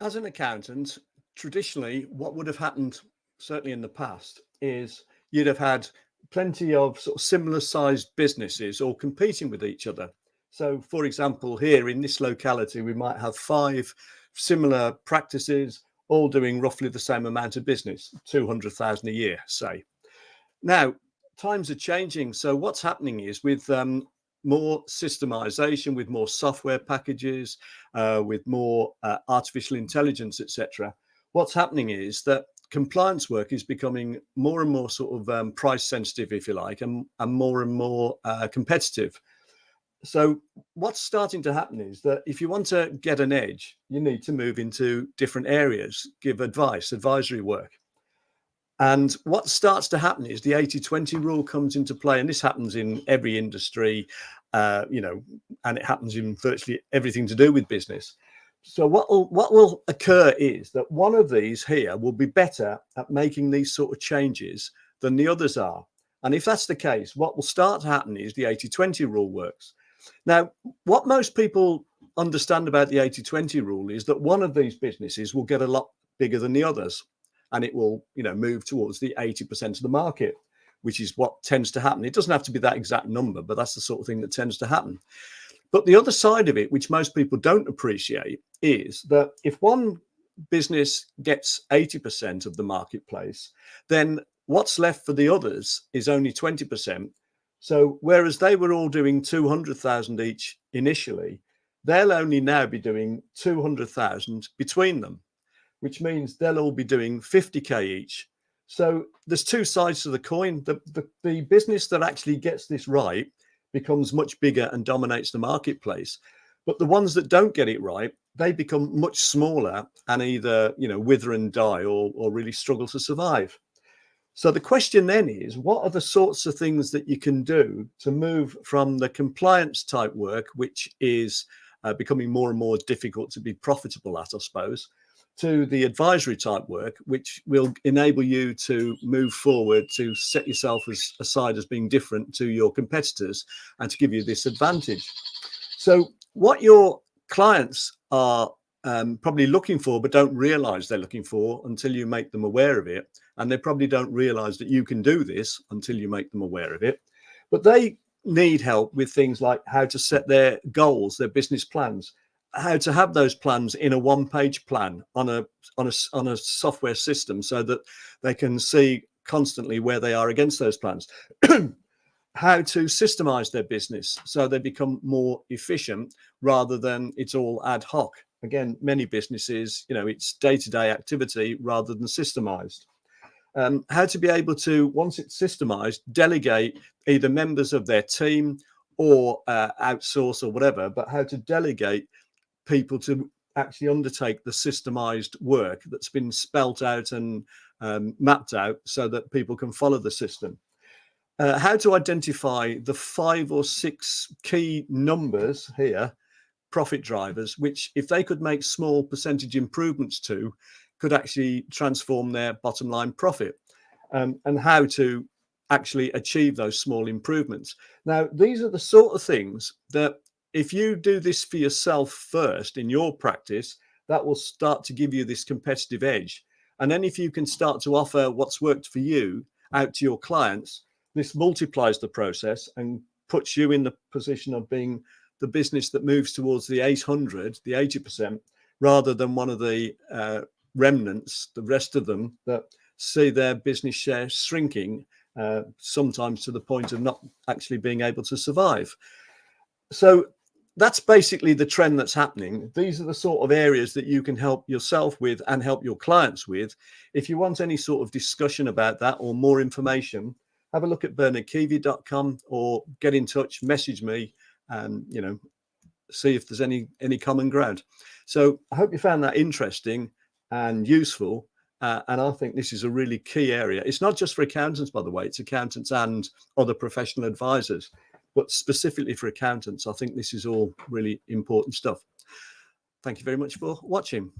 as an accountant, traditionally, what would have happened, certainly in the past, is you'd have had plenty of sort of similar sized businesses all competing with each other. So, for example, here in this locality, we might have 5 similar practices, all doing roughly the same amount of business, 200,000 a year, say. Now, times are changing. So what's happening is with more systemization, with more software packages, with more artificial intelligence, etc. What's happening is that compliance work is becoming more and more sort of price sensitive, if you like, and more competitive. So what's starting to happen is that if you want to get an edge, you need to move into different areas, give advice, advisory work. And what starts to happen is the 80-20 rule comes into play, and this happens in every industry, and it happens in virtually everything to do with business. So what will occur is that one of these here will be better at making these sort of changes than the others are. And if that's the case, what will start to happen is the 80-20 rule works. Now, what most people understand about the 80-20 rule is that one of these businesses will get a lot bigger than the others, and it will, move towards the 80% of the market, which is what tends to happen. It doesn't have to be that exact number, but that's the sort of thing that tends to happen. But the other side of it, which most people don't appreciate, is that if one business gets 80% of the marketplace, then what's left for the others is only 20%. So whereas they were all doing 200,000 each initially, they'll only now be doing 200,000 between them, which means they'll all be doing 50K each. So there's two sides to the coin. The business that actually gets this right becomes much bigger and dominates the marketplace. But the ones that don't get it right, they become much smaller and either, wither and die or really struggle to survive. So the question then is, what are the sorts of things that you can do to move from the compliance type work, which is becoming more and more difficult to be profitable at, I suppose, to the advisory type work, which will enable you to move forward, to set yourself aside as being different to your competitors and to give you this advantage. So what your clients are probably looking for, but don't realize they're looking for until you make them aware of it. And they probably don't realize that you can do this until you make them aware of it. But they need help with things like how to set their goals, their business plans, how to have those plans in a one-page plan on a software system so that they can see constantly where they are against those plans. How to systemize their business so they become more efficient rather than it's all ad hoc. Again, many businesses, it's day-to-day activity rather than systemized. How to be able to, once it's systemized, delegate either members of their team or outsource or whatever, but how to delegate people to actually undertake the systemized work that's been spelt out and mapped out so that people can follow the system. How to identify the 5 or 6 key numbers here, profit drivers, which if they could make small percentage improvements to, could actually transform their bottom line profit, and how to actually achieve those small improvements. Now, these are the sort of things that if you do this for yourself first in your practice, that will start to give you this competitive edge. And then if you can start to offer what's worked for you out to your clients, this multiplies the process and puts you in the position of being the business that moves towards the 800, the 80%, rather than one of the remnants, the rest of them that see their business share shrinking, sometimes to the point of not actually being able to survive. So that's basically the trend that's happening. These are the sort of areas that you can help yourself with and help your clients with. If you want any sort of discussion about that or more information, have a look at bernardkeavy.com or get in touch, message me, and see if there's any common ground. So I hope you found that interesting and useful. And I think this is a really key area. It's not just for accountants, by the way, it's accountants and other professional advisors, but specifically for accountants, I think this is all really important stuff. Thank you very much for watching.